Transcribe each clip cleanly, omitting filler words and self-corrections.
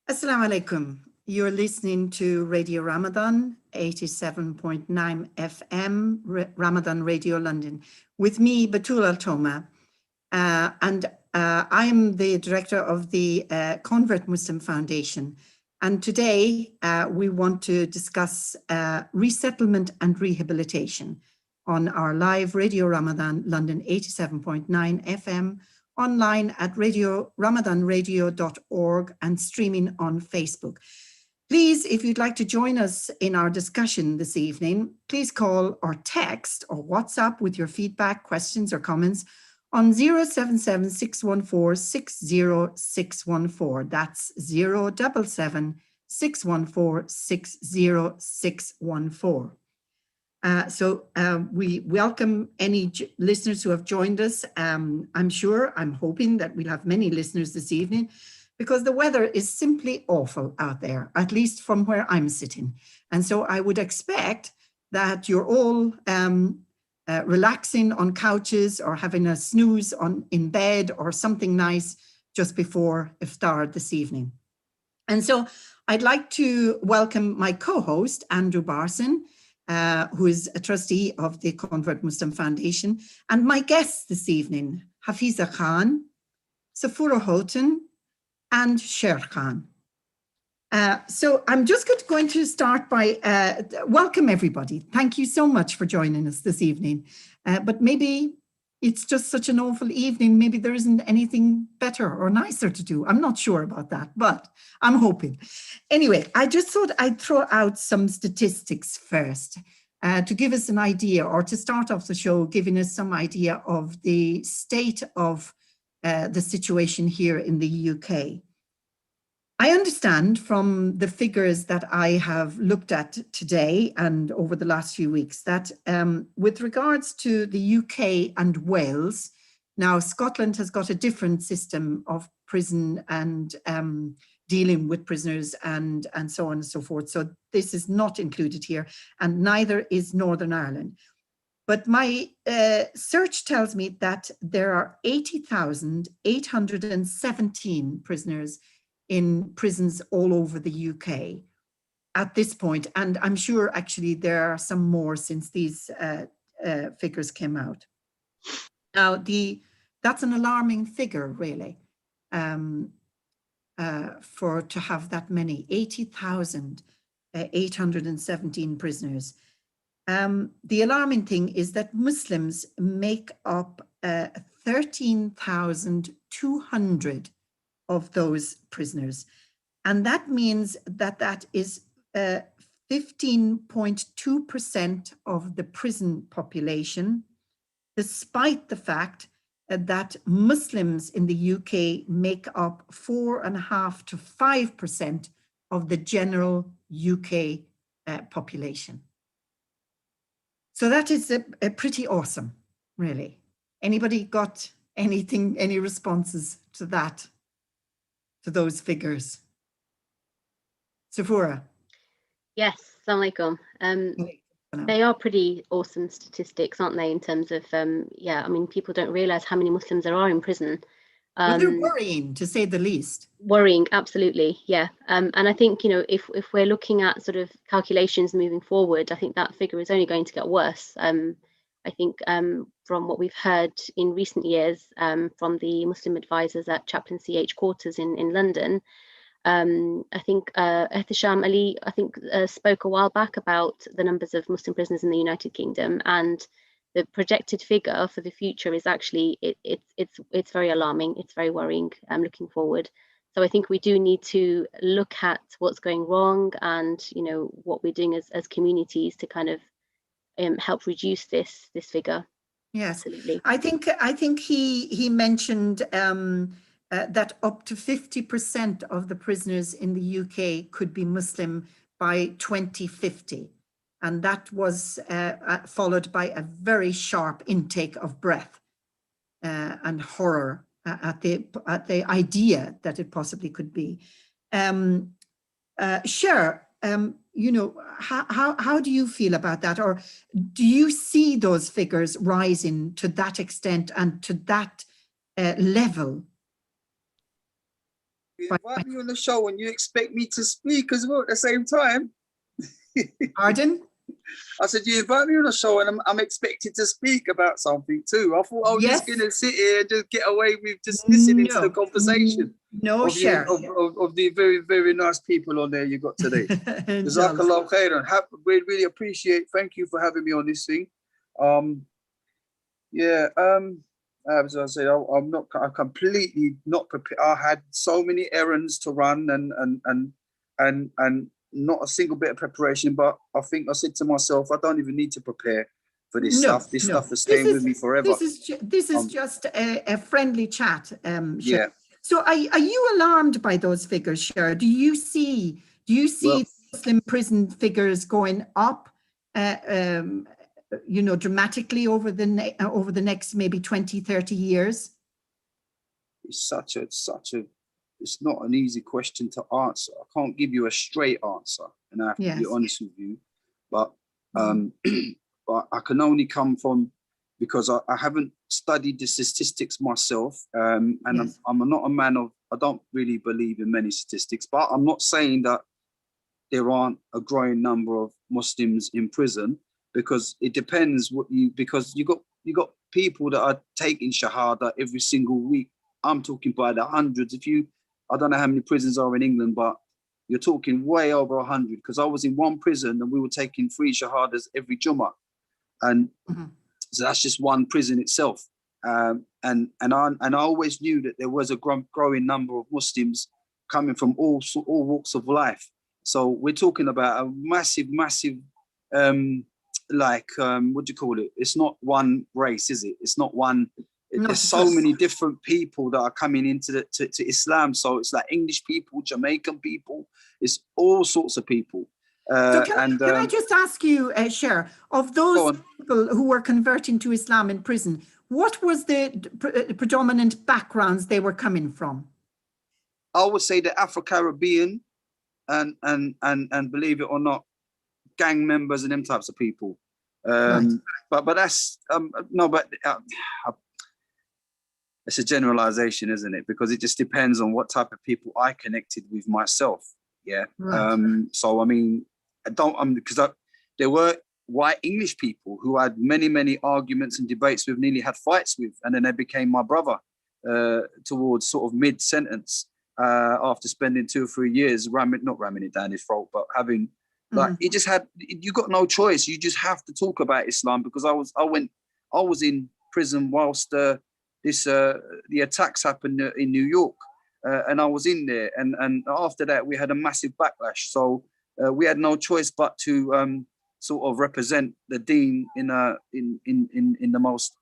Assalamu alaikum. You're listening to Radio Ramadan, 87.9 FM, Ramadan Radio London, with me, Batool Al-Toma. I'm the director of the Convert Muslim Foundation. And today we want to discuss resettlement and rehabilitation on our live Radio Ramadan London 87.9 FM, online at ramadanradio.org and streaming on Facebook. Please, if you'd like to join us in our discussion this evening, please call or text or WhatsApp with your feedback, questions or comments on 077 614 60614. That's 077 614 60614. We welcome any listeners who have joined us. I'm hoping that we'll have many listeners this evening because the weather is simply awful out there, at least from where I'm sitting. And so I would expect that you're all relaxing on couches or having a snooze in bed or something nice just before iftar this evening. And so I'd like to welcome my co-host, Andrew Barson, who is a trustee of the Convert Muslim Foundation, and my guests this evening, Hafiza Khan, Safura Houghton, and Sher Khan. So I'm just going to start by welcome everybody. Thank you so much for joining us this evening. But maybe it's just such an awful evening. Maybe there isn't anything better or nicer to do. I'm not sure about that, but I'm hoping. Anyway, I just thought I'd throw out some statistics first to give us an idea, or to start off the show, giving us some idea of the state of the situation here in the UK. I understand from the figures that I have looked at today and over the last few weeks that with regards to the UK and Wales, now Scotland has got a different system of prison and dealing with prisoners and so on and so forth. So this is not included here, and neither is Northern Ireland. But my search tells me that there are 80,817 prisoners in prisons all over the UK at this point. And I'm sure actually there are some more since these figures came out. Now, that's an alarming figure, really, to have that many, 80,817 prisoners. The alarming thing is that Muslims make up 13,200 of those prisoners. And that means that is 15.2% of the prison population, despite the fact that Muslims in the UK make up 4.5% to 5% of the general UK population. So that is a pretty awesome, really. Anybody got any responses to that? To those figures? Safura? Yes, assalamu alaikum. They are pretty awesome statistics, aren't they, in terms of, people don't realise how many Muslims there are in prison. Well, they're worrying, to say the least. Worrying, absolutely, yeah. And I think, if we're looking at sort of calculations moving forward, I think that figure is only going to get worse. I think from what we've heard in recent years from the Muslim advisors at Chaplains CH quarters in London, I think Ehtisham Ali, spoke a while back about the numbers of Muslim prisoners in the United Kingdom, and the projected figure for the future is actually, it's very alarming, it's very worrying looking forward. So I think we do need to look at what's going wrong and, what we're doing as communities to kind of help reduce this figure. Yes, absolutely. I think he mentioned that up to 50% of the prisoners in the UK could be Muslim by 2050, and that was followed by a very sharp intake of breath and horror at the idea that it possibly could be. Cher, how do you feel about that? Or do you see those figures rising to that extent and to that level? You by invite me on the show and you expect me to speak as well at the same time. pardon? I said, you invite me on the show and I'm expected to speak about something too. I thought I was Yes. just going to sit here and just get away with just listening to the conversation No, of, share. of the very, very nice people on there you got today. Jazakallah khairan. We really appreciate, thank you for having me on this thing. As I said, I'm completely not prepared. I had so many errands to run and not a single bit of preparation, but I think I said to myself, I don't even need to prepare for this stuff. This stuff is staying with me forever. This is just a friendly chat. Yeah. So are you alarmed by those figures, Cher? Do you see Muslim prison figures going up, dramatically over the next maybe 20, 30 years? It's it's not an easy question to answer. I can't give you a straight answer, and I have to be honest with you. But but I can only come from, because I haven't studied the statistics myself, and I'm not a man of, I don't really believe in many statistics, but I'm not saying that there aren't a growing number of Muslims in prison, because it depends because you got people that are taking shahada every single week. I'm talking by the hundreds. I don't know how many prisons are in England, but you're talking way over 100, because I was in one prison and we were taking 3 shahadas every Jummah. And so that's just one prison itself. And I always knew that there was a growing number of Muslims coming from all walks of life. So we're talking about a massive, what do you call it? It's not one race, is it? It's not one. There's so many different people that are coming into to Islam. So it's like English people, Jamaican people, it's all sorts of people. So can I just ask you, Cher, of those people who were converting to Islam in prison, what was the predominant backgrounds they were coming from? I would say the Afro-Caribbean and believe it or not, gang members and them types of people. But that's it's a generalization, isn't it? Because it just depends on what type of people I connected with myself. Yeah. Right. So I mean, because there were white English people who I had many arguments and debates with, nearly had fights with, and then they became my brother towards sort of mid-sentence after spending 2 or 3 years not ramming it down his throat, but having you got no choice. You just have to talk about Islam, because I was in prison whilst the attacks happened in New York, and I was in there, and after that we had a massive backlash. So we had no choice but to sort of represent the Deen in the most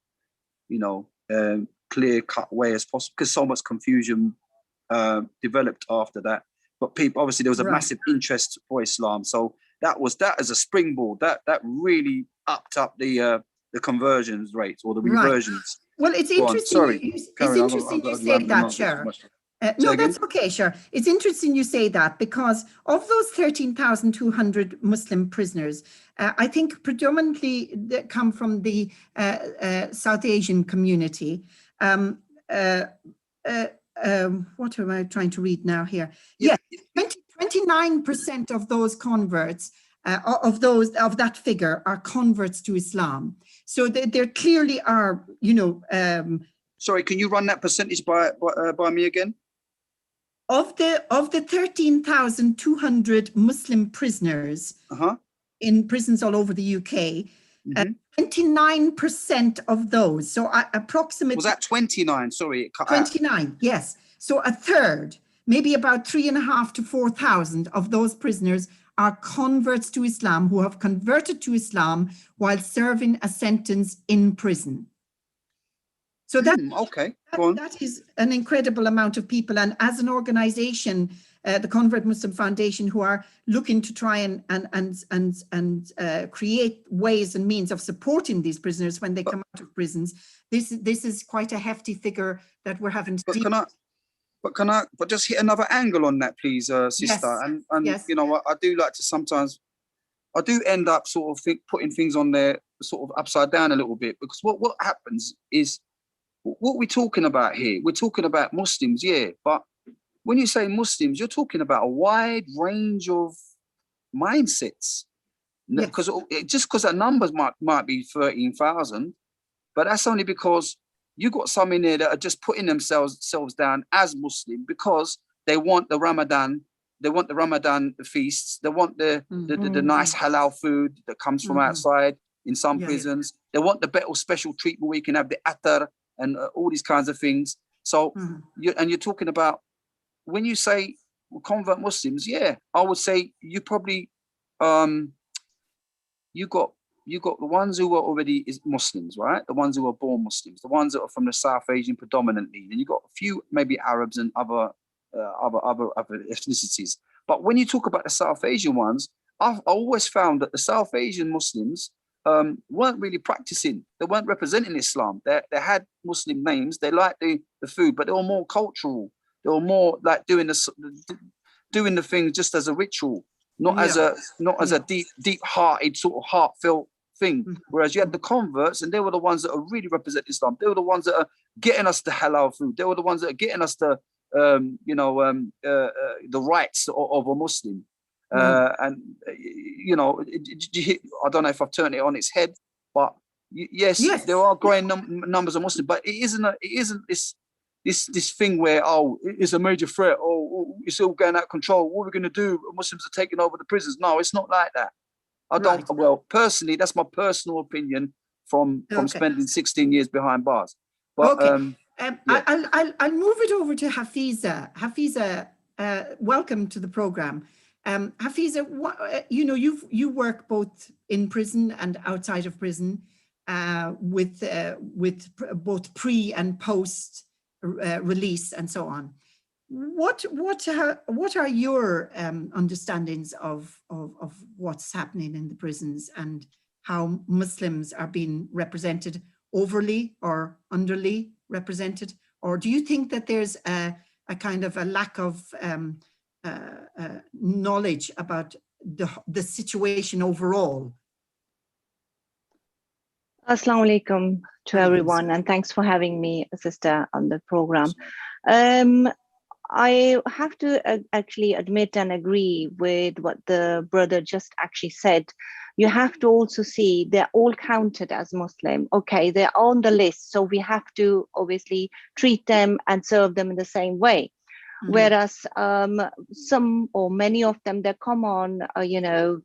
clear-cut way as possible, because so much confusion developed after that. But people, obviously, there was a massive interest for Islam, so that as a springboard that really upped up the conversions rates or the reversions. Well, it's interesting. It's interesting you say that, Cher. No, that's okay, Cher. It's interesting you say that, because of those 13,200 Muslim prisoners, I think predominantly they come from the South Asian community. What am I trying to read now here? Yes, 29% of those converts, of that figure, are converts to Islam. So there clearly are, sorry, can you run that percentage by me again? Of the 13,200 Muslim prisoners in prisons all over the UK, 29% of those, so approximately... Was that 29? Sorry, it cut 29, out. Yes. So a third, maybe about 3,500 to 4,000 of those prisoners are converts to Islam who have converted to Islam while serving a sentence in prison. So that is an incredible amount of people. And as an organization, the Convert Muslim Foundation, who are looking to try and create ways and means of supporting these prisoners when they come out of prisons, this is quite a hefty figure that we're having to But just hit another angle on that, please, sister. Yes. And yes. I do like to sometimes, I do end up sort of putting things on there sort of upside down a little bit, because what happens is, what we're talking about here, we're talking about Muslims, yeah, but when you say Muslims, you're talking about a wide range of mindsets. Because just because that numbers might be 13,000, but that's only because you got some in there that are just putting themselves down as Muslim because they want the Ramadan. They want the Ramadan feasts. They want the nice halal food that comes from outside in some prisons. They want the better special treatment where you can have the atar and all these kinds of things. So, you're talking about, when you say convert Muslims, I would say you probably, you got the ones who were already Muslims, right? The ones who were born Muslims, the ones that are from the South Asian predominantly. Then you got a few maybe Arabs and other ethnicities. But when you talk about the South Asian ones, I've always found that the South Asian Muslims weren't really practicing. They weren't representing Islam. They had Muslim names. They liked the food, but they were more cultural. They were more like doing the thing just as a ritual, not as a deep-hearted sort of heartfelt thing. Whereas you had the converts, and they were the ones that are really representing Islam. They were the ones that are getting us the halal food. They were the ones that are getting us the rights of a Muslim. And I don't know if I've turned it on its head, but yes. There are growing numbers of Muslims, but it isn't this thing where it's a major threat, it's all going out of control. What are we going to do? Muslims are taking over the prisons. No, it's not like that. Well, personally, that's my personal opinion from spending 16 years behind bars. But I'll move it over to Hafiza. Hafiza, welcome to the program. Hafiza, you work both in prison and outside of prison, with both pre and post release and so on. What are your understandings of what's happening in the prisons and how Muslims are being represented, overly or underly represented? Or do you think that there's a kind of a lack of knowledge about the situation overall? Assalamu alaikum to everyone, and thanks for having me, sister, on the program. I have to actually admit and agree with what the brother just actually said. You have to also see they're all counted as Muslim. Okay, they're on the list, so we have to obviously treat them and serve them in the same way. Whereas some or many of them, they come on,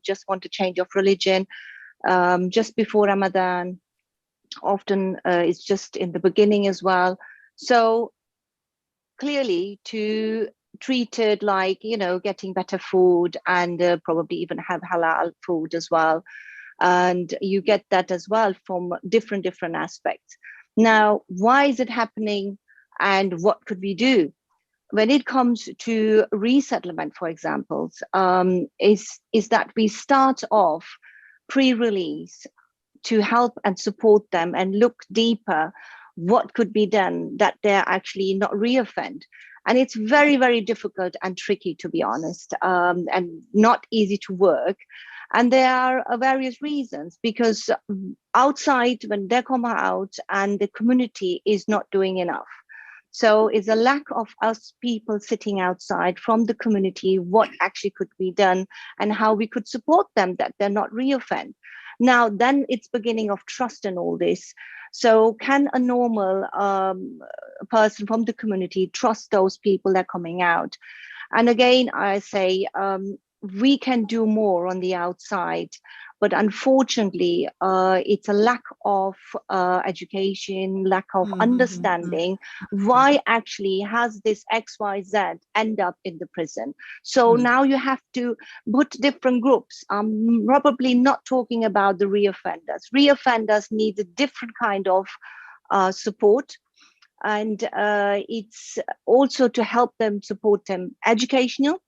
just want to change of religion just before Ramadan. Often it's just in the beginning as well. So clearly to treat it like, getting better food and probably even have halal food as well. And you get that as well from different aspects. Now, why is it happening and what could we do? When it comes to resettlement, for example, is that we start off pre-release to help and support them and look deeper what could be done that they're actually not reoffend. And it's very, very difficult and tricky, to be honest, and not easy to work. And there are various reasons, because outside, when they come out and the community is not doing enough. So it's a lack of us people sitting outside from the community, what actually could be done and how we could support them that they're not reoffend. Now, then it's beginning of trust in all this. So can a normal person from the community trust those people that are coming out? And again, I say we can do more on the outside, but unfortunately, it's a lack of education, lack of understanding why actually has this XYZ end up in the prison. So now you have to put different groups. I'm probably not talking about the reoffenders. Reoffenders need a different kind of support. And it's also to help them, support them educational,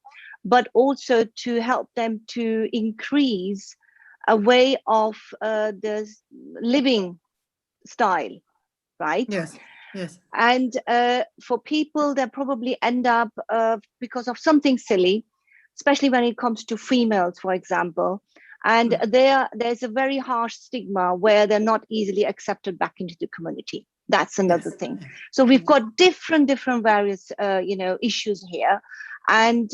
but also to help them to increase a way of the living style, right? Yes, yes. And for people that probably end up because of something silly, especially when it comes to females, for example, and there's a very harsh stigma where they're not easily accepted back into the community. That's another thing. So we've got different various, issues here. And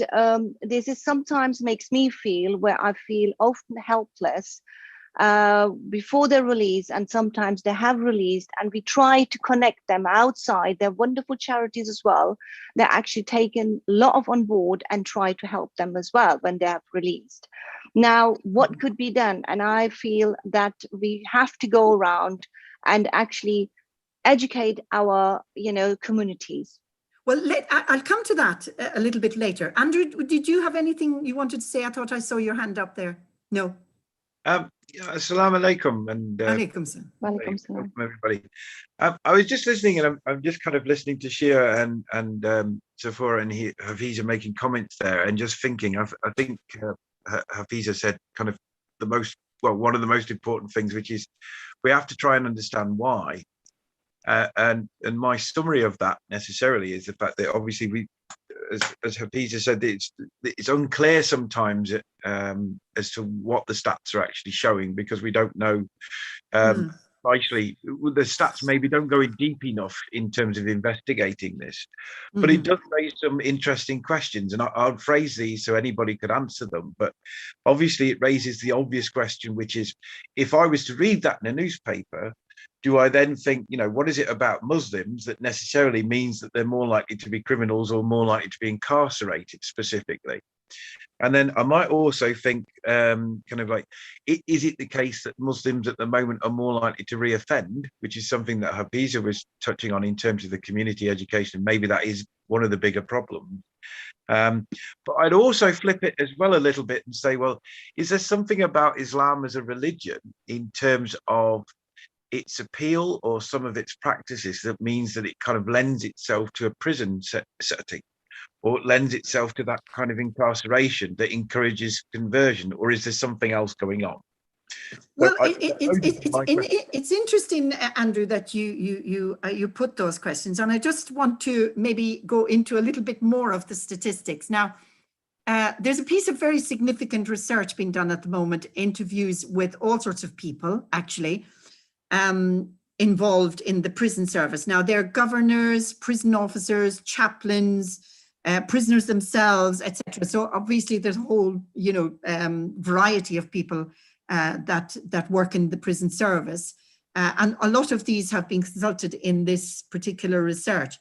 this is sometimes makes me feel where I feel often helpless before they're released, and sometimes they have released, and we try to connect them outside. They're wonderful charities as well. They're actually taken a lot of on board and try to help them as well when they have released. Now, what could be done? And I feel that we have to go around and actually educate our, communities. Well, I'll come to that a little bit later. Andrew, did you have anything you wanted to say? I thought I saw your hand up there. No. Assalamu alaikum, and Walaikum welcome everybody. I was just listening, and I'm just kind of listening to Shia and Sephora and Hafiza making comments there, and just thinking. I think Hafiza said kind of one of the most important things, which is we have to try and understand why. And my summary of that necessarily is the fact that obviously we, as Hafiza said, it's unclear sometimes as to what the stats are actually showing, because we don't know precisely. The stats maybe don't go in deep enough in terms of investigating this, but it does raise some interesting questions, and I'll phrase these so anybody could answer them. But obviously it raises the obvious question, which is, if I was to read that in a newspaper, do I then think, what is it about Muslims that necessarily means that they're more likely to be criminals or more likely to be incarcerated specifically? And then I might also think, is it the case that Muslims at the moment are more likely to reoffend, which is something that Hafiza was touching on in terms of the community education. Maybe that is one of the bigger problems. But I'd also flip it as well a little bit and say, well, is there something about Islam as a religion in terms of its appeal or some of its practices that means that it kind of lends itself to a prison setting, or it lends itself to that kind of incarceration that encourages conversion, or is there something else going on? Well, it's interesting, Andrew, that you put those questions, and I just want to maybe go into a little bit more of the statistics. Now, there's a piece of very significant research being done at the moment, interviews with all sorts of people, actually, involved in the prison service. Now, they're governors, prison officers, chaplains, prisoners themselves, etc. So obviously there's a whole, variety of people that work in the prison service. And a lot of these have been consulted in this particular research.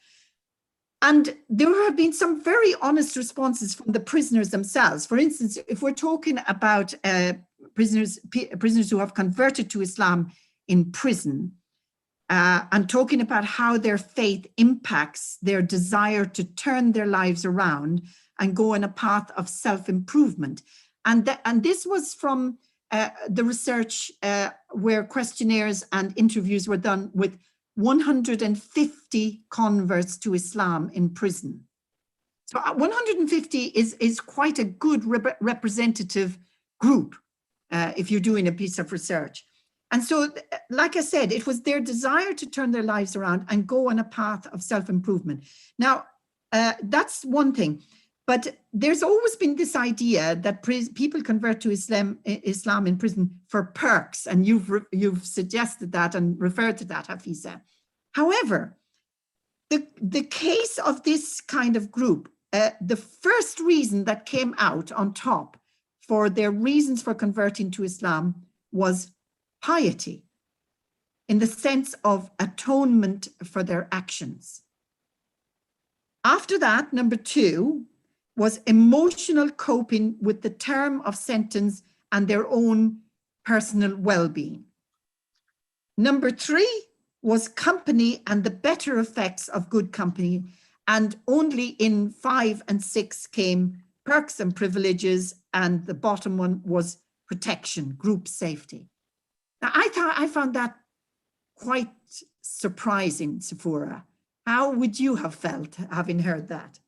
And there have been some very honest responses from the prisoners themselves. For instance, if we're talking about prisoners who have converted to Islam in prison, and talking about how their faith impacts their desire to turn their lives around and go on a path of self-improvement. And this was from the research where questionnaires and interviews were done with 150 converts to Islam in prison. So 150 is quite a good representative group if you're doing a piece of research. And so, like I said, it was their desire to turn their lives around and go on a path of self-improvement. Now, that's one thing, but there's always been this idea that people convert to Islam in prison for perks, and you've suggested that and referred to that, Hafiza. However, the case of this kind of group, the first reason that came out on top for their reasons for converting to Islam was piety, in the sense of atonement for their actions. After that, number 2 was emotional coping with the term of sentence and their own personal well-being. Number 3 was company and the better effects of good company. And only in 5 and 6 came perks and privileges, and the bottom one was protection, group safety. Now, I found that quite surprising, Sephora. How would you have felt having heard that?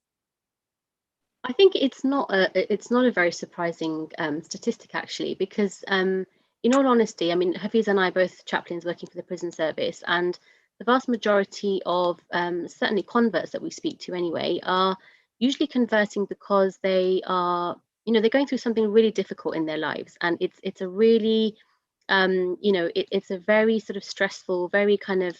I think it's not a very surprising statistic, actually, because in all honesty, I mean, Hafiz and I are both chaplains working for the prison service, and the vast majority of certainly converts that we speak to anyway are usually converting because they are, they're going through something really difficult in their lives, and it's a really you know, it's a very sort of stressful, very kind of,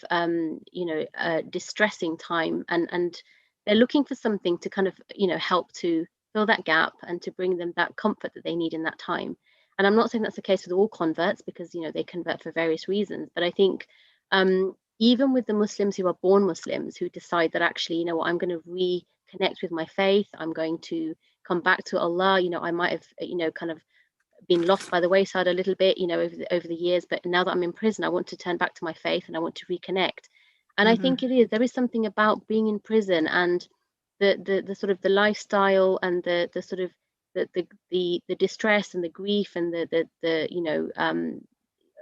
you know, distressing time, and they're looking for something to kind of, you know, help to fill that gap and to bring them that comfort that they need in that time. And I'm not saying that's the case with all converts, because, you know, they convert for various reasons, but I think even with the Muslims who are born Muslims, who decide that actually, you know what, I'm going to reconnect with my faith, I'm going to come back to Allah, you know, I might have, you know, kind of been lost by the wayside a little bit, you know, over the years, but now that I'm in prison, I want to turn back to my faith and I want to reconnect. And I think there is something about being in prison and the sort of the lifestyle and the sort of the distress and the grief and the you know,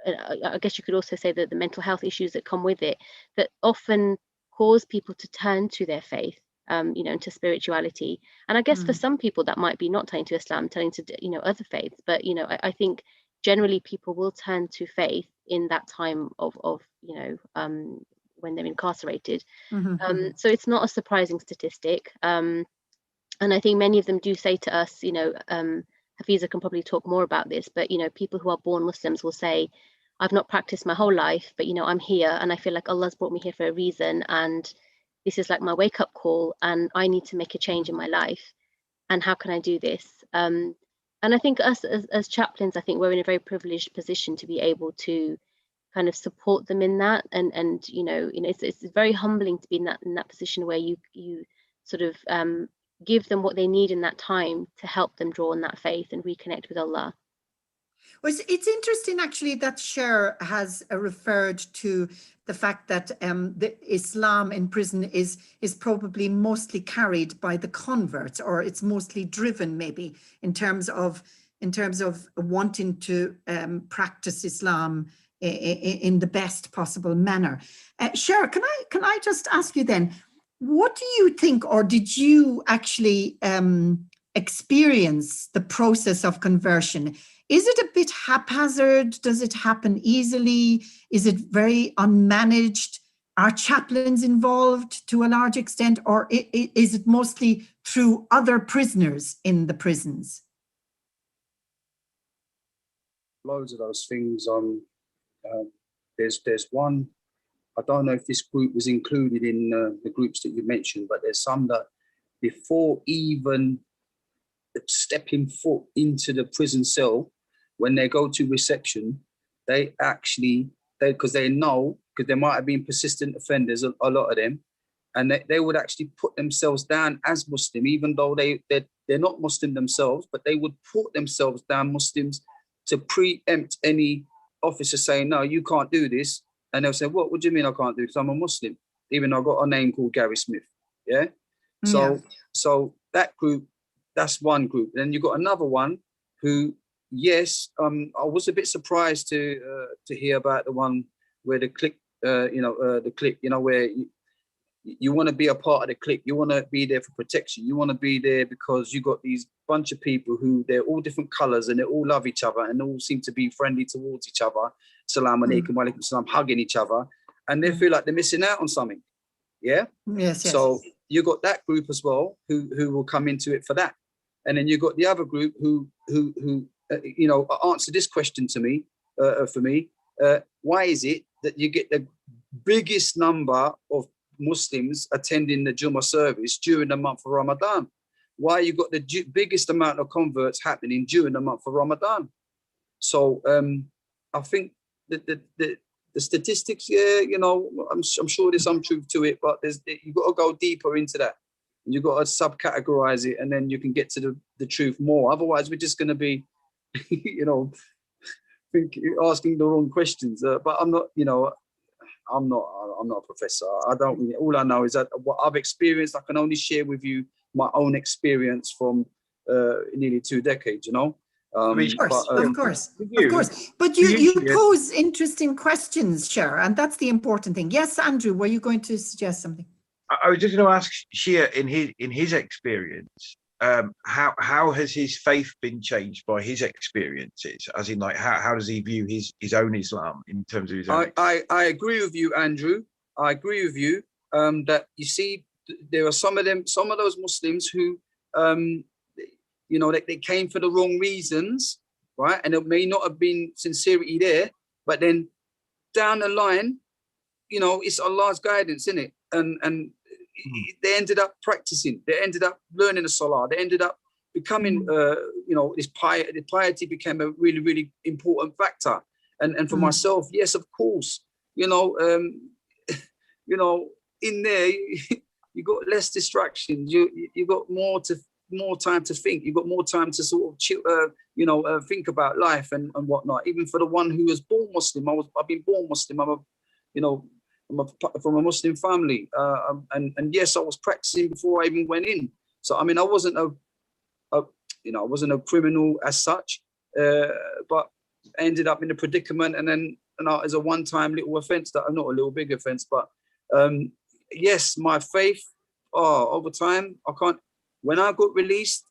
I guess you could also say that the mental health issues that come with it, that often cause people to turn to their faith, you know, into spirituality. And I guess for some people that might be not turning to Islam, turning to, you know, other faiths. But, you know, I think generally people will turn to faith in that time of you know, when they're incarcerated. So it's not a surprising statistic. And I think many of them do say to us, you know, Hafiza can probably talk more about this, but, you know, people who are born Muslims will say, I've not practiced my whole life, but, you know, I'm here and I feel like Allah's brought me here for a reason. And this is like my wake up call and I need to make a change in my life. And how can I do this? And I think us as chaplains, I think we're in a very privileged position to be able to kind of support them in that. And you know, it's very humbling to be in that position where you sort of give them what they need in that time to help them draw on that faith and reconnect with Allah. Well, it's interesting actually that Cher has referred to the fact that the Islam in prison is probably mostly carried by the converts, or it's mostly driven maybe in terms of wanting to practice Islam in the best possible manner. Cher, can I just ask you then, what do you think, or did you actually experience the process of conversion? Is it a bit haphazard? Does it happen easily? Is it very unmanaged? Are chaplains involved to a large extent, or is it mostly through other prisoners in the prisons? Loads of those things. There's one, I don't know if this group was included in the groups that you mentioned, but there's some that before even stepping foot into the prison cell, when they go to reception, they actually, because they know, because there might have been persistent offenders, a lot of them, and they would actually put themselves down as Muslim, even though they're not Muslim themselves, but they would put themselves down Muslims to preempt any officer saying, no, you can't do this. And they'll say, what do you mean I can't do this? I'm a Muslim, even though I've got a name called Gary Smith. Yeah. So that group, that's one group. Then you've got another one who, yes, I was a bit surprised to hear about the one where the clique, the clique, where you want to be a part of the clique. You want to be there for protection. You want to be there because you got these bunch of people who they're all different colors and they all love each other and all seem to be friendly towards each other. Salam alaikum, wa alaikum salam, hugging each other, and they feel like they're missing out on something. Yeah. Yes. So you got that group as well who will come into it for that, and then you got the other group who answer this question to me for me. Why is it that you get the biggest number of Muslims attending the Jummah service during the month of Ramadan? Why you got the biggest amount of converts happening during the month of Ramadan? So I think that the statistics, I'm sure there's some truth to it, but you've got to go deeper into that. You've got to subcategorize it, and then you can get to the truth more. Otherwise, we're just going to be, asking the wrong questions. But I'm not, I'm not a professor. I don't really, all I know is that what I've experienced, I can only share with you my own experience from nearly 2 decades, Of course. But you pose interesting questions, Cher, and that's the important thing. Yes, Andrew, were you going to suggest something? I was just going to ask Shia, in his experience, how has his faith been changed by his experiences? As in, like, how does he view his own Islam in terms of his own? I agree with you, Andrew. I agree with you that you see there are some of those Muslims who they came for the wrong reasons, right? And it may not have been sincerity there, But then down the line, you know, it's Allah's guidance, isn't it? And they ended up practicing. They ended up learning the Salah. They ended up becoming, you know, the piety became a really, really important factor. And for myself, yes, of course, you know, in there, you got less distractions. You got more time to think. You got more time to sort of chill, think about life and whatnot. Even for the one who was born Muslim, I've been born Muslim. I'm from a Muslim family, and yes, I was practicing before I even went in. So I mean, I wasn't a criminal as such, but I ended up in a predicament, and then as a one-time little offence, that not a little big offence, but yes, my faith. Over time, I can't. When I got released,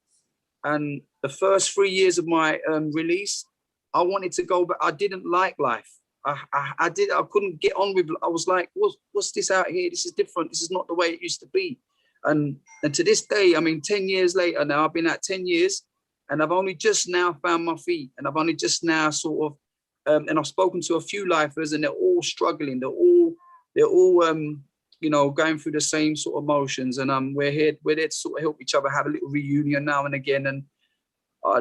and the first 3 years of my release, I wanted to go, but I didn't like life. I couldn't get on with. I was like, what's this out here? This is different. This is not the way it used to be. And to this day, I mean, 10 years later now, I've been at 10 years, and I've only just now found my feet, and I've only just now sort of, and I've spoken to a few lifers, and they're all struggling. They're all going through the same sort of motions, and we're there to sort of help each other, have a little reunion now and again. And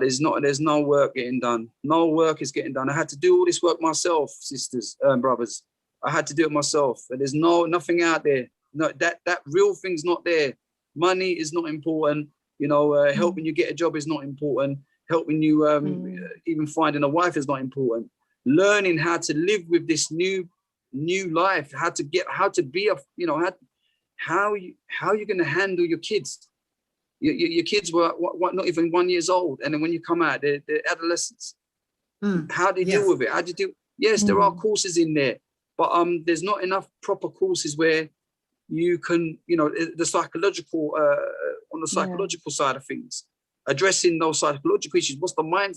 there's no work getting done. No work is getting done. I had to do all this work myself, sisters and brothers. I had to do it myself, and there's nothing out there. No, that real thing's not there. Money is not important. Helping you get a job is not important. Helping you even finding a wife is not important. Learning how to live with this new life, how you're going to handle your kids. Your kids were not even 1 year old, and then when you come out, they're adolescents. How do you deal with it? How do you do? Yes, there are courses in there, but there's not enough proper courses where you can, the psychological on the psychological side of things, addressing those psychological issues. What's the mind?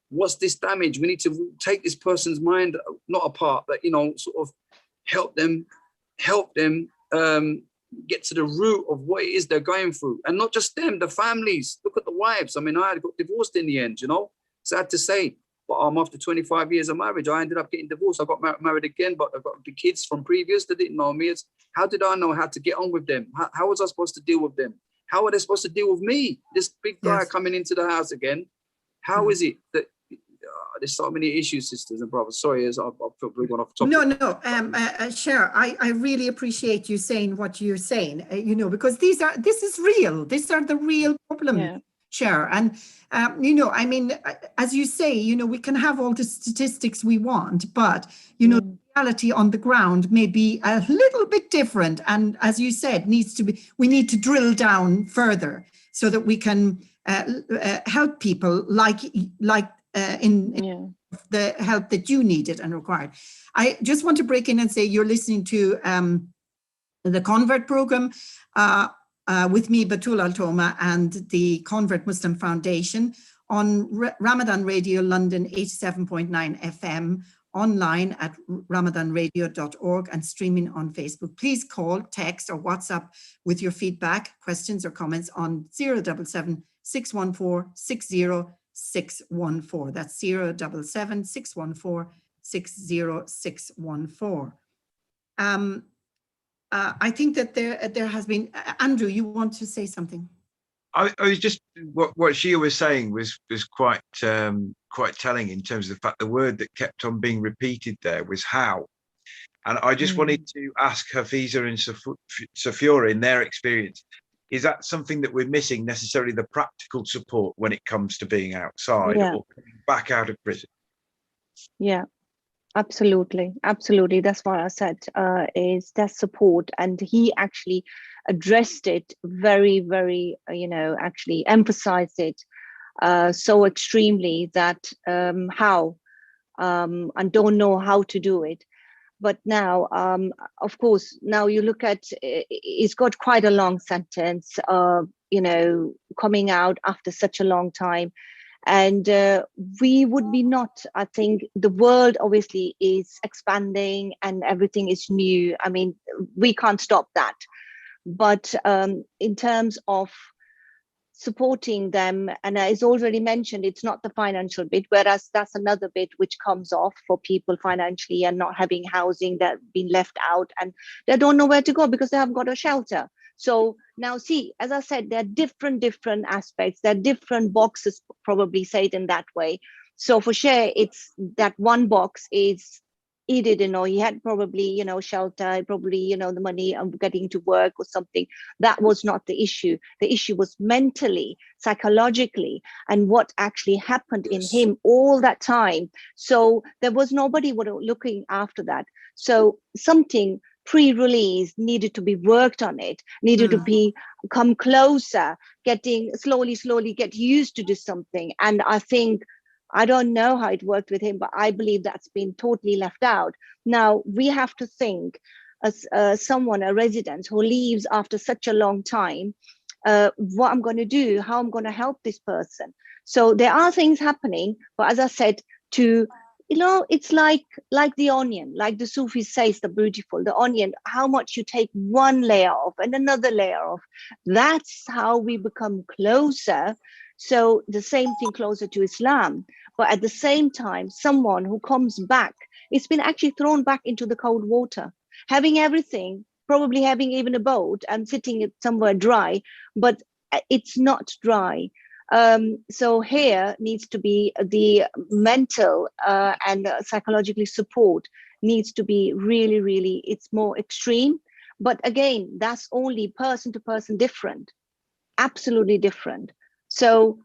What's this damage? We need to take this person's mind not apart, but sort of help them get to the root of what it is they're going through. And not just them, the families. Look at the wives. I mean, I got divorced in the end, sad to say, but after 25 years of marriage, I ended up getting divorced. I got married again, but I've got the kids from previous that didn't know me. How did I know how to get on with them? How was I supposed to deal with them? How are they supposed to deal with me? This big guy coming into the house again. How is it that there's so many issues, sisters and brothers? Sorry, as I've probably gone off topic. No. Cher, I really appreciate you saying what you're saying. Because this is real. These are the real problems, Cher. And I mean, as you say, we can have all the statistics we want, but the reality on the ground may be a little bit different. And as you said, we need to drill down further so that we can help people in the help that you needed and required. I just want to break in and say you're listening to the Convert program with me, Batool Altoma, and the Convert Muslim Foundation on Ramadan Radio London 87.9 FM, online at ramadanradio.org, and streaming on Facebook. Please call, text, or WhatsApp with your feedback, questions, or comments on 077 614 60614. That's 077 614 60614. I think that there has been, Andrew, you want to say something? I was just, what Shia was saying was quite telling in terms of the fact the word that kept on being repeated there was how. And I just wanted to ask Hafiza and Safura, in their experience, is that something that we're missing, necessarily the practical support when it comes to being outside or coming back out of prison? Yeah, absolutely. That's why I said is that support. And he actually addressed it very, very, actually emphasized it so extremely that how, and don't know how to do it. But now, of course, now you look at, it's got quite a long sentence, coming out after such a long time. And we would be not, I think, the world obviously is expanding and everything is new. I mean, we can't stop that. But in terms of supporting them. And it's already mentioned, it's not the financial bit, whereas that's another bit which comes off for people financially and not having housing, that been left out, and they don't know where to go because they haven't got a shelter. So now see, as I said, there are different aspects, there are different boxes, probably say it in that way. So for Sher, it's that one box is, he didn't know, he had probably, shelter, probably, the money of getting to work or something. That was not the issue. The issue was mentally, psychologically, and what actually happened in him all that time. So there was nobody looking after that. So something pre-release needed to be worked on, it needed to come closer, getting slowly get used to do something. And I think, I don't know how it worked with him, but I believe that's been totally left out. Now we have to think, as someone, a resident who leaves after such a long time, what I'm going to do, how I'm going to help this person. So there are things happening, but as I said, it's like the onion, like the Sufi says, the beautiful, the onion, how much you take one layer off and another layer off. That's how we become closer. So the same thing, closer to Islam. But at the same time, someone who comes back, it's been actually thrown back into the cold water, having everything, probably having even a boat and sitting somewhere dry, but it's not dry. So here needs to be the mental and psychologically support needs to be really, it's more extreme. But again, that's only person to person different, absolutely different. So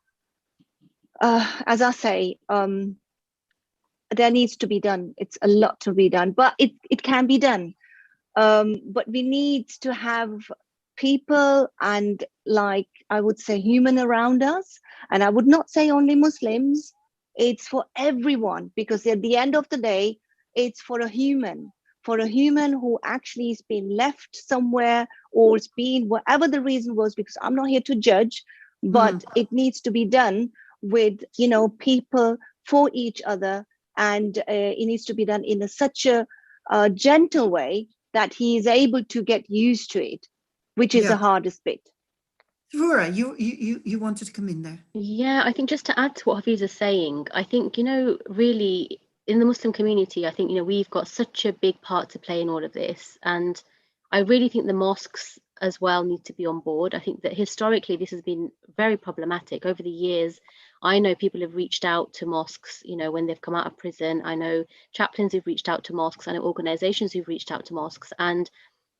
as I say, there needs to be done. It's a lot to be done, but it can be done. But we need to have people and, like, I would say, human around us. And I would not say only Muslims, it's for everyone, because at the end of the day, it's for a human who actually has been left somewhere, or it's been whatever the reason was, because I'm not here to judge, but it needs to be done with, people for each other. And it needs to be done in such a gentle way that he is able to get used to it, which is the hardest bit. Laura, you wanted to come in there. Yeah, I think just to add to what Hafiz is saying, I think, really in the Muslim community, I think, we've got such a big part to play in all of this. And I really think the mosques as well need to be on board. I think that historically this has been very problematic over the years. I know people have reached out to mosques, when they've come out of prison. I know chaplains who've reached out to mosques. I know organizations who've reached out to mosques. And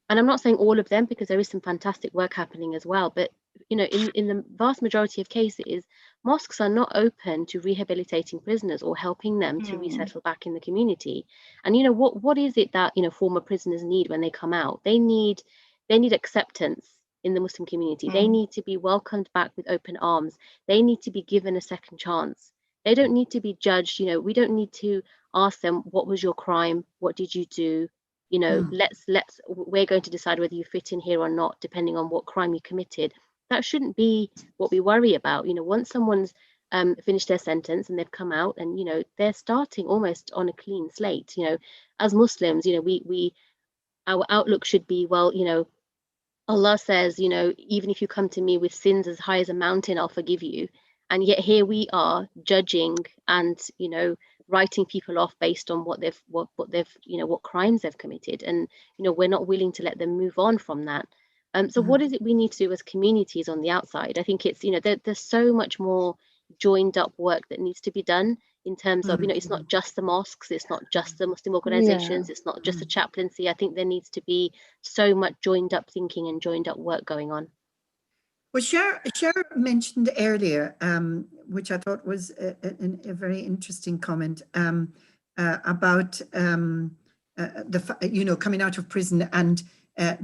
I'm not saying all of them, because there is some fantastic work happening as well. But, in the vast majority of cases, mosques are not open to rehabilitating prisoners or helping them to resettle back in the community. And, what is it that, former prisoners need when they come out? They need acceptance in the Muslim community. They need to be welcomed back with open arms. They need to be given a second chance. They don't need to be judged. We don't need to ask them, what was your crime? What did you do? We're going to decide whether you fit in here or not, depending on what crime you committed. That shouldn't be what we worry about. Once someone's finished their sentence and they've come out, and they're starting almost on a clean slate. As Muslims, our outlook should be, well, Allah says, even if you come to me with sins as high as a mountain, I'll forgive you. And yet here we are judging and, writing people off based on what crimes they've committed. And, we're not willing to let them move on from that. So what is it we need to do as communities on the outside? I think it's, there's so much more joined up work that needs to be done in terms of, it's not just the mosques, it's not just the Muslim organizations, it's not just the chaplaincy. I think there needs to be so much joined up thinking and joined up work going on. Well, Cher mentioned earlier, which I thought was a very interesting comment, about coming out of prison and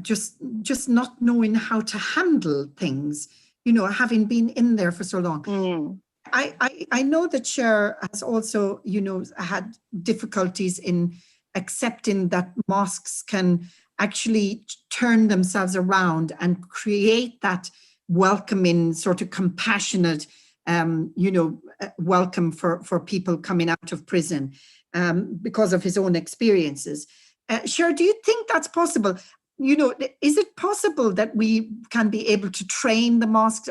just not knowing how to handle things, having been in there for so long. I know that Cher has also, had difficulties in accepting that mosques can actually turn themselves around and create that welcoming, sort of compassionate, welcome for people coming out of prison because of his own experiences. Cher, do you think that's possible? Is it possible that we can be able to train the mosques?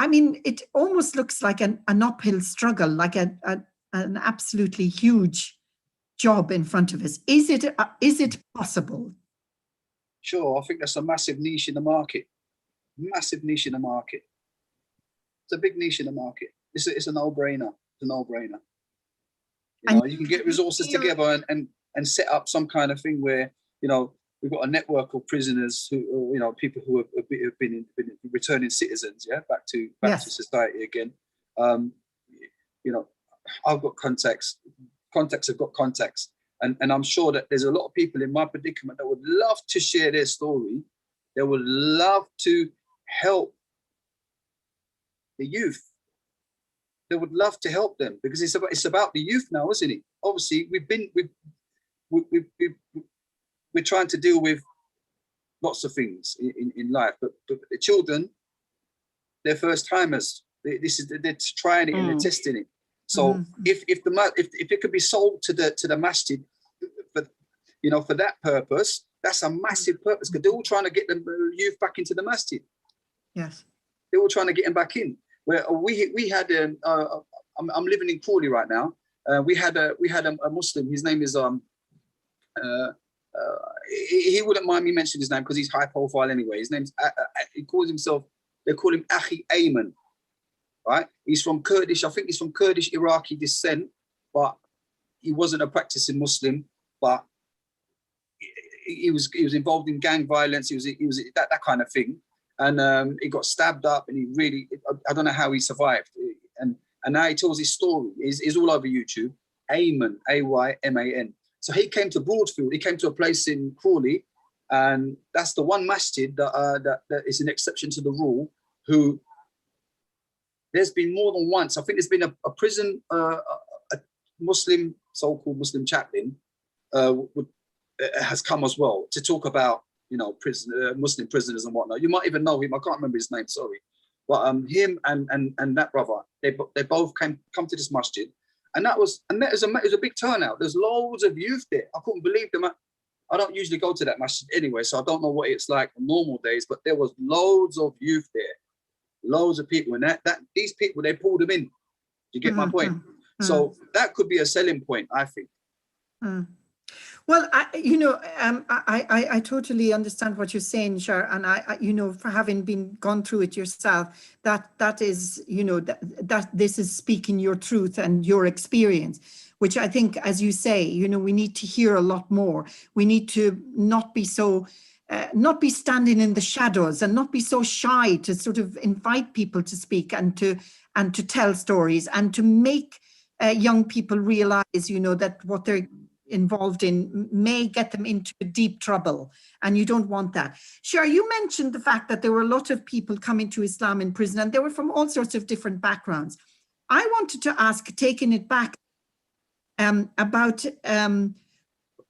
I mean, it almost looks like an uphill struggle, like an absolutely huge job in front of us. Is it possible? Sure, I think that's a massive niche in the market. Massive niche in the market. It's a big niche in the market. It's a no-brainer. It's a no-brainer. You know, you can get resources together and set up some kind of thing where, you know, we've got a network of prisoners who, you know, people who have been returning citizens, yeah, back to society again. You know, I've got contacts have got contacts, and I'm sure that there's a lot of people in my predicament that would love to share their story. They would love to help the youth. They would love to help them because it's about the youth now, isn't it? Obviously, we're trying to deal with lots of things in life, but the children, they're first timers. They're trying it and they're testing it. So if it could be sold to the masjid, but you know, for that purpose, that's a massive purpose because they're all trying to get the youth back into the masjid. Yes, they're all trying to get them back in. Where we had I'm living in Crawley right now. We had a Muslim. His name is he wouldn't mind me mentioning his name because he's high profile anyway. His name's he calls himself. They call him Akhi Ayman. Right? He's from Kurdish. I think he's from Kurdish Iraqi descent, but he wasn't a practicing Muslim. But he was involved in gang violence. He was that kind of thing. And he got stabbed up, and I don't know how he survived. And now he tells his story. He's all over YouTube. Ayman, Ayman. So he came to Broadfield. He came to a place in Crawley, and that's the one masjid that is an exception to the rule. Who there's been more than once. I think there's been a prison, a Muslim, so-called Muslim chaplain, has come as well to talk about, you know, Muslim prisoners and whatnot. You might even know him. I can't remember his name. Sorry, but him and that brother, they both come to this masjid, and it was a big turnout. There's loads of youth there. I couldn't believe them. I don't usually go to that masjid anyway, so I don't know what it's like on normal days. But there was loads of youth there, loads of people, and that these people, they pulled them in. You get my point? So that could be a selling point, I think. Well, I totally understand what you're saying, Shar, and I you know, for having gone through it yourself, that is, you know, that this is speaking your truth and your experience, which I think, as you say, you know, we need to hear a lot more. We need to not be so, not be standing in the shadows, and not be so shy to sort of invite people to speak and to tell stories, and to make young people realize, you know, that what they're involved in may get them into deep trouble, and you don't want that. Sure, you mentioned the fact that there were a lot of people coming to Islam in prison, and they were from all sorts of different backgrounds. I wanted to ask, taking it back, about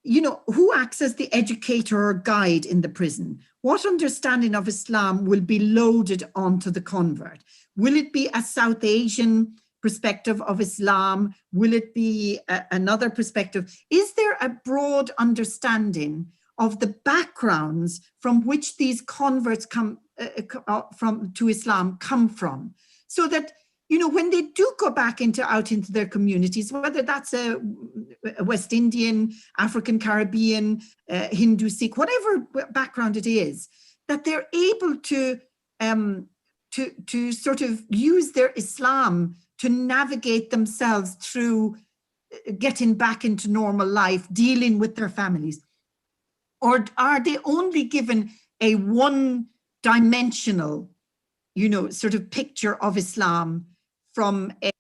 you know, who acts as the educator or guide in the prison? What understanding of Islam will be loaded onto the convert? Will it be a South Asian perspective of Islam? Will it be another perspective? Is there a broad understanding of the backgrounds from which these converts come to Islam come from, so that, you know, when they do go back out into their communities, whether that's a West Indian, African, Caribbean, Hindu, Sikh, whatever background it is, that they're able to sort of use their Islam to navigate themselves through getting back into normal life, dealing with their families? Or are they only given a one-dimensional, you know, sort of picture of Islam from a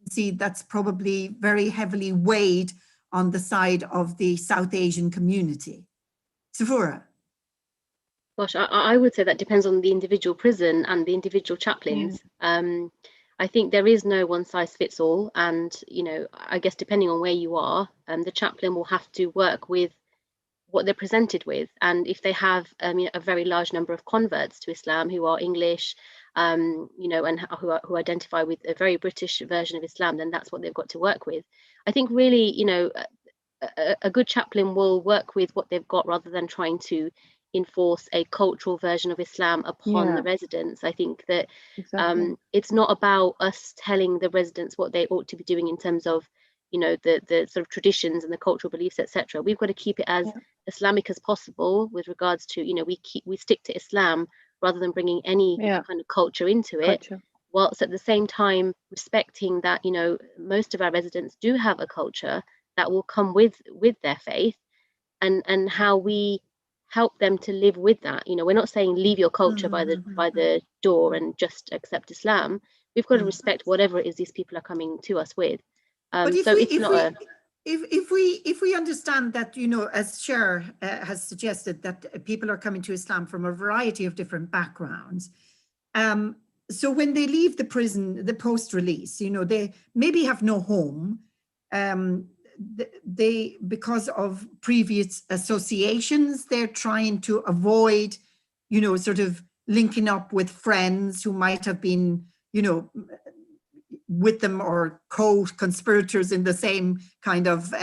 agency that's probably very heavily weighed on the side of the South Asian community? Safura? Gosh, I would say that depends on the individual prison and the individual chaplains. I think there is no one size fits all, and, you know, I guess depending on where you are, the chaplain will have to work with what they're presented with. And if they have a very large number of converts to Islam who are English, you know, and who identify with a very British version of Islam, then that's what they've got to work with. I think really, you know, a good chaplain will work with what they've got rather than trying to enforce a cultural version of Islam upon the residents. I think that it's not about us telling the residents what they ought to be doing in terms of, you know, the sort of traditions and the cultural beliefs, etc. We've got to keep it as Islamic as possible with regards to, you know, we stick to Islam rather than bringing any kind of culture into it, whilst at the same time respecting that, you know, most of our residents do have a culture that will come with their faith, and how we help them to live with that. You know, we're not saying leave your culture by the door and just accept Islam. We've got to respect whatever it is these people are coming to us with. But if we understand that, you know, as Cher has suggested, that people are coming to Islam from a variety of different backgrounds, so when they leave the prison, the post-release, you know, they maybe have no home, they, because of previous associations, they're trying to avoid, you know, sort of linking up with friends who might have been, you know, with them or co-conspirators in the same kind of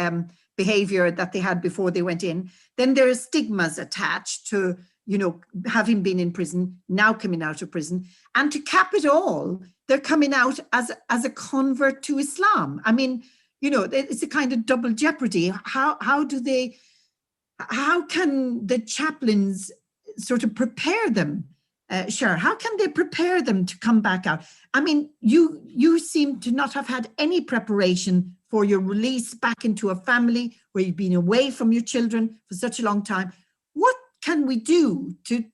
behavior that they had before they went in. Then there are stigmas attached to, you know, having been in prison, now coming out of prison. And to cap it all, they're coming out as a convert to Islam. I mean, you know, it's a kind of double jeopardy. How can the chaplains sort of prepare them? Sure, how can they prepare them to come back out? I mean, you seem to not have had any preparation for your release back into a family where you've been away from your children for such a long time. What can we do to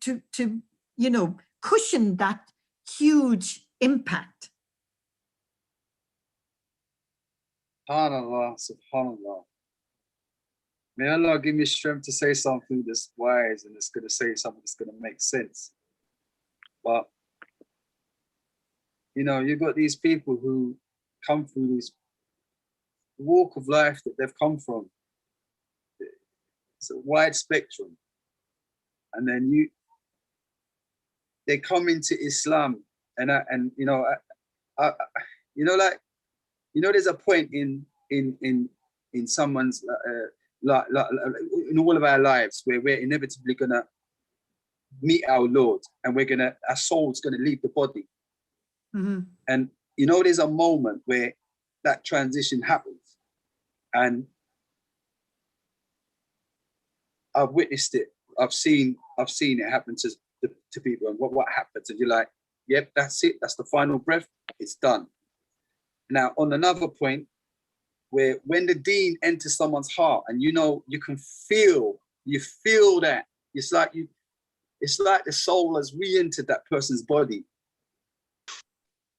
you know, cushion that huge impact? SubhanAllah, SubhanAllah. May Allah give me strength to say something that's wise and it's going to say something that's going to make sense. But, you know, you've got these people who come through this walk of life that they've come from. It's a wide spectrum. And then they come into Islam and you know, you know, like, you know, there's a point in someone's in all of our lives where we're inevitably gonna meet our Lord, and our soul's gonna leave the body. And you know, there's a moment where that transition happens, and I've witnessed it. I've seen it happen to people, and what happens, and you're like, yep, that's it. That's the final breath. It's done. Now, on another point, where when the deen enters someone's heart, and you know, you feel that it's like the soul has re-entered that person's body,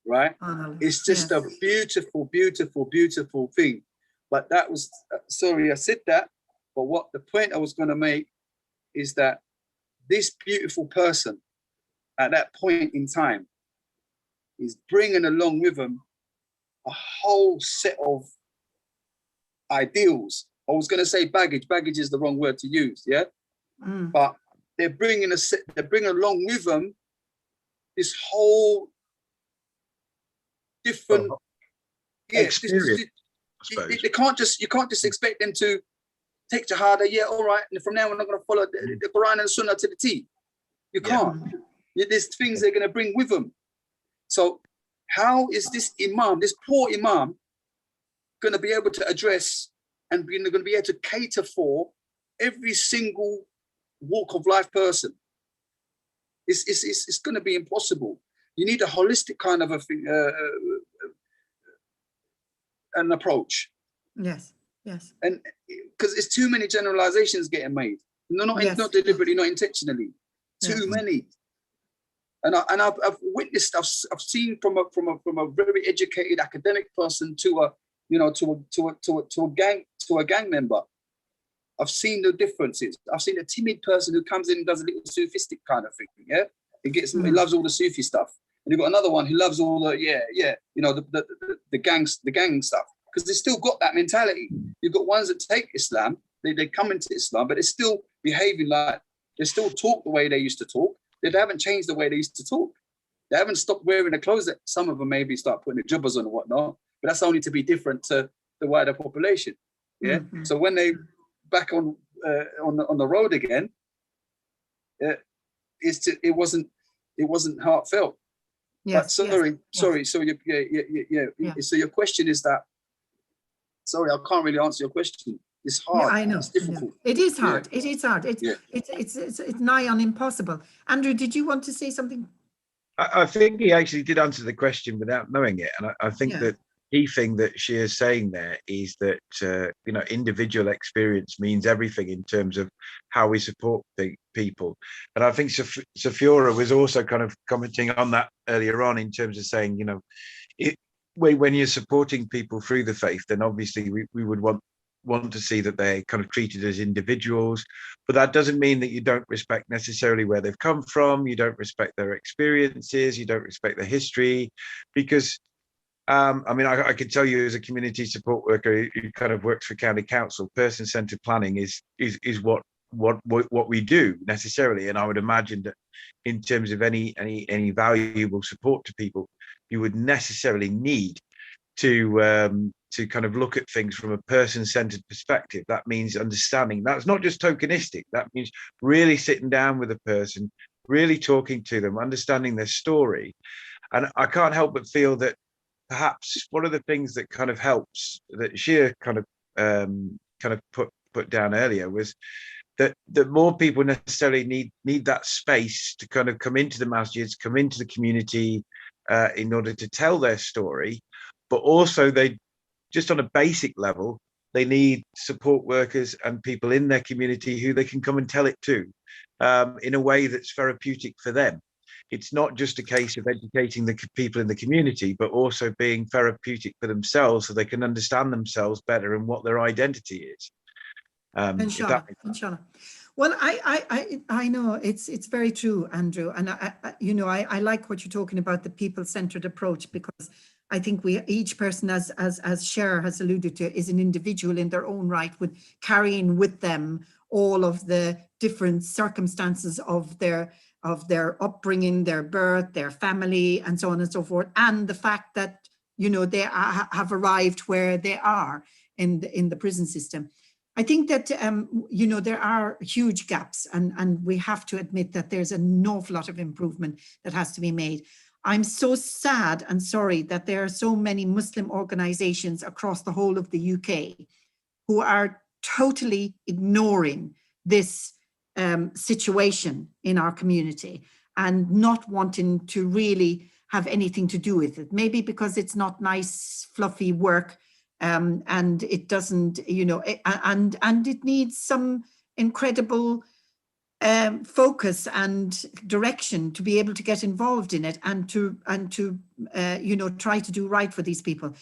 right? It's just a beautiful, beautiful, beautiful thing. But that was, sorry, I said that, but what the point I was going to make is that this beautiful person at that point in time is bringing along with them a whole set of ideals. I was going to say baggage. Baggage is the wrong word to use, yeah? But they're bringing along with them this whole different experience. You can't just expect them to take Jihada, yeah, all right, and from now on I'm going to follow the Quran and Sunnah to the T. You can't. There's things they're going to bring with them. So how is this imam, this poor imam, going to be able to address and going to be able to cater for every single walk of life person? It's going to be impossible. You need a holistic kind of an approach. Yes. And because it's too many generalizations getting made. No, not deliberately, not intentionally. Too many. And I've witnessed, I've seen from a very educated academic person to a gang member. I've seen the differences. I've seen a timid person who comes in and does a little Sufistic kind of thing. Yeah, he loves all the Sufi stuff, and you've got another one who loves all the the gang stuff, because they still got that mentality. You've got ones that take Islam, they come into Islam, but they're still behaving like they still talk the way they used to talk. They haven't changed the way they used to talk. They haven't stopped wearing the clothes that some of them maybe start putting the jubbas on and whatnot, but that's only to be different to the wider population. Yeah. So when they back on the road again, it wasn't heartfelt. Yes. But sorry. So your question is that. Sorry, I can't really answer your question. It's hard. Yeah, I know. It's difficult. It is hard. It is hard. Yeah. It's nigh on impossible. Andrew, did you want to say something? I think he actually did answer the question without knowing it, and I think that key thing that she is saying there is that individual experience means everything in terms of how we support the people. And I think Safiora was also kind of commenting on that earlier on in terms of saying, when you're supporting people through the faith, then obviously we would want to see that they're kind of treated as individuals, but that doesn't mean that you don't respect necessarily where they've come from, you don't respect their experiences, you don't respect their history, because I can tell you as a community support worker who kind of works for county council, person-centered planning is what we do necessarily. And I would imagine that in terms of any valuable support to people, you would necessarily need to kind of look at things from a person-centered perspective. That means understanding. That's not just tokenistic. That means really sitting down with a person, really talking to them, understanding their story. And I can't help but feel that perhaps one of the things that kind of helps, that Shia kind of put down earlier, was that more people necessarily need that space to kind of come into the masjids, come into the community in order to tell their story. But also they, just on a basic level, they need support workers and people in their community who they can come and tell it to in a way that's therapeutic for them. It's not just a case of educating the people in the community, but also being therapeutic for themselves so they can understand themselves better and what their identity is. Inshallah. Well, I know it's very true, Andrew, and I like what you're talking about, the people-centered approach, because I think each person, as Cher has alluded to, is an individual in their own right, with carrying with them all of the different circumstances of their upbringing, their birth, their family, and so on and so forth, and the fact that they have arrived where they are in the prison system. I think that there are huge gaps, and we have to admit that there's an awful lot of improvement that has to be made. I'm so sad and sorry that there are so many Muslim organizations across the whole of the UK who are totally ignoring this situation in our community and not wanting to really have anything to do with it. Maybe because it's not nice, fluffy work, and it doesn't, and it needs some incredible focus and direction to be able to get involved in it and to try to do right for these people.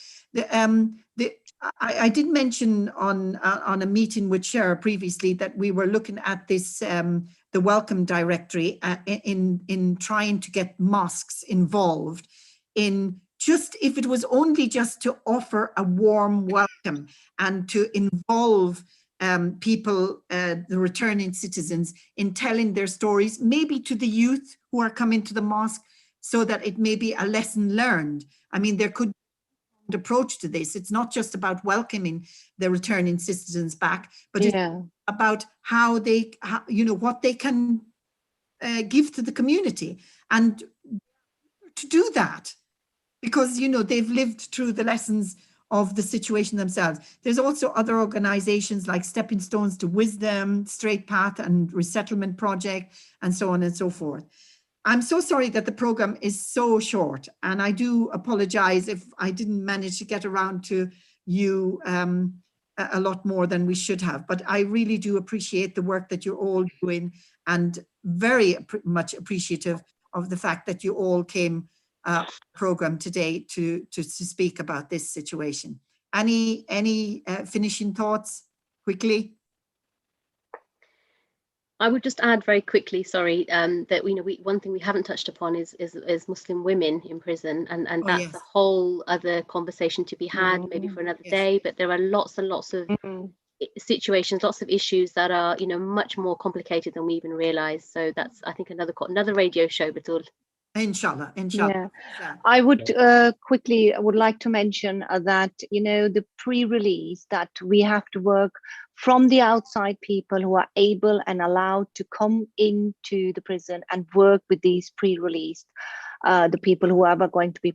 I did mention on a meeting with Cher previously that we were looking at this the welcome directory in trying to get mosques involved in, just if it was only just to offer a warm welcome and to involve people, the returning citizens, in telling their stories, maybe to the youth who are coming to the mosque, so that it may be a lesson learned. I mean, there could be an approach to this. It's not just about welcoming the returning citizens back, but it's about how they, what they can give to the community, and to do that, because they've lived through the lessons of the situation themselves. There's also other organizations like Stepping Stones to Wisdom, Straight Path and Resettlement Project, and so on and so forth. I'm so sorry that the program is so short, and I do apologize if I didn't manage to get around to you a lot more than we should have, but I really do appreciate the work that you're all doing, and very much appreciative of the fact that you all came program today to speak about this situation. Any finishing thoughts quickly? I would just add very quickly, sorry, that one thing we haven't touched upon is Muslim women in prison, and that's a whole other conversation to be had, maybe for another day. But there are lots and lots of situations, lots of issues that are much more complicated than we even realize. So that's, I think, another radio show, Batool. Inshallah. Yeah. I would would like to mention that the pre-release, that we have to work from the outside people who are able and allowed to come into the prison and work with these pre-released, the people who are going to be,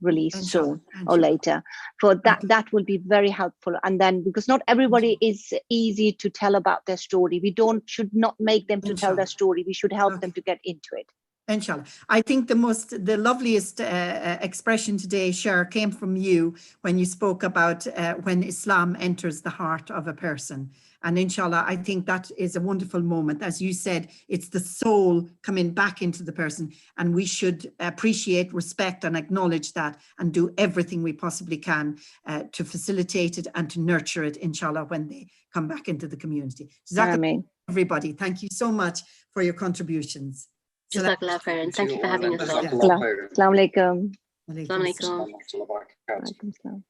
released soon or later. For that will be very helpful. And then, because not everybody is easy to tell about their story, we should not make them to tell their story. We should help them to get into it. Inshallah. I think the loveliest expression today, Cher, came from you when you spoke about when Islam enters the heart of a person. And inshallah, I think that is a wonderful moment. As you said, it's the soul coming back into the person, and we should appreciate, respect, and acknowledge that, and do everything we possibly can to facilitate it and to nurture it, inshallah, when they come back into the community. Ameen. Everybody, thank you so much for your contributions. Jazakallah khairan. Thank you for having us all. Assalamu alaikum. Assalamu alaikum. Alaikum salam.